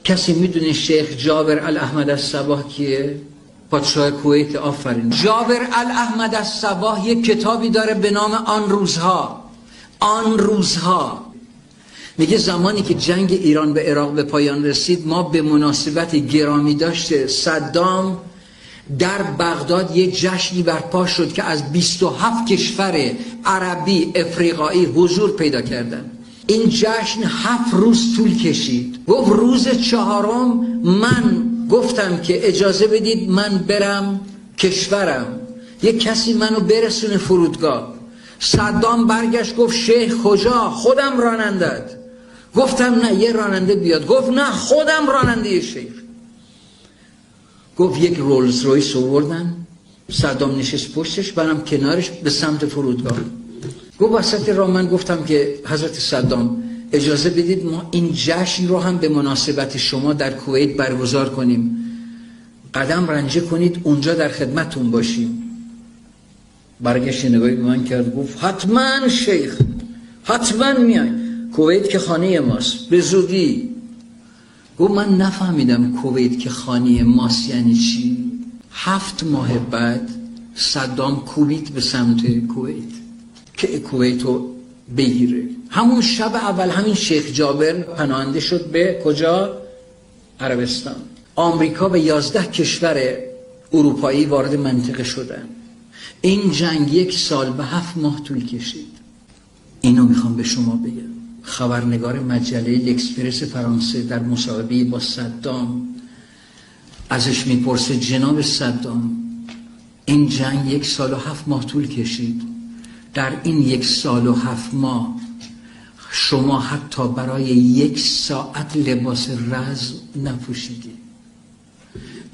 کسی میدونه شیخ جابر الاحمد الصباح کیه؟ پادشاه کویت. آفرین. جابر الاحمد الصباح یک کتابی داره به نام آن روزها. آن روزها میگه زمانی که جنگ ایران به عراق به پایان رسید، ما به مناسبت گرامی داشته صدام در بغداد یه جشنی برپا شد که از 27 کشور عربی افریقایی حضور پیدا کردن. این جشن 7 روز طول کشید. گفت روز 4م من گفتم که اجازه بدید من برم کشورم، یک کسی منو برسونه فرودگاه. صدام برگشت گفت شیخ کجا؟ خودم رانندت. گفتم نه یه راننده بیاد. گفت نه خودم راننده شیخ. گفت یک رولز رویس آوردن، صدام نشست پشتش، منم کنارش به سمت فرودگاه. گفت وسط راه من گفتم که حضرت صدام اجازه بدید ما این جشن رو هم به مناسبت شما در کویت برگزار کنیم، قدم رنجه کنید اونجا در خدمتون باشیم. برگشت نگاهی به من کرد گفت حتما شیخ، حتما میای، کویت که خانه ماست، به زودی. گفت من نفهمیدم کویت که خانه ماست یعنی چی. 7 ماه بعد صدام کوبید به سمت کویت که کویتو بگیره. همون شب اول همین شیخ جابر پناهنده شد به کجا؟ عربستان. آمریکا به 11 کشور اروپایی وارد منطقه شدن. این جنگ 1 سال به 7 ماه طول کشید. اینو میخوام به شما بگم. خبرنگار مجله لکسپرس فرانسه در مصاحبه با صدام ازش میپرسه جناب صدام این جنگ 1 سال و 7 ماه طول کشید، در این 1 سال و 7 ماه شما حتی برای 1 ساعت لباس رزم نپوشیدی،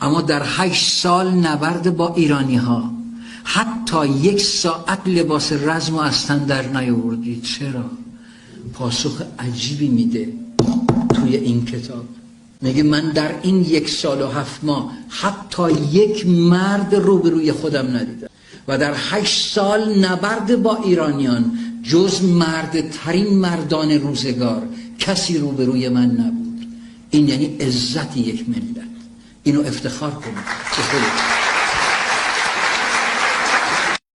اما در 8 سال نبرد با ایرانی ها حتی 1 ساعت لباس رزم از تن در نیاوردید. چرا؟ پاسخ عجیبی میده توی این کتاب. میگه من در این 1 سال و 7 ماه حتی 1 مرد روبروی خودم ندیدم و در 8 سال نبرد با ایرانیان جز مردترین مردان روزگار کسی روبروی من نبود. این یعنی عزت یک ملت. اینو افتخار کنید به خودت.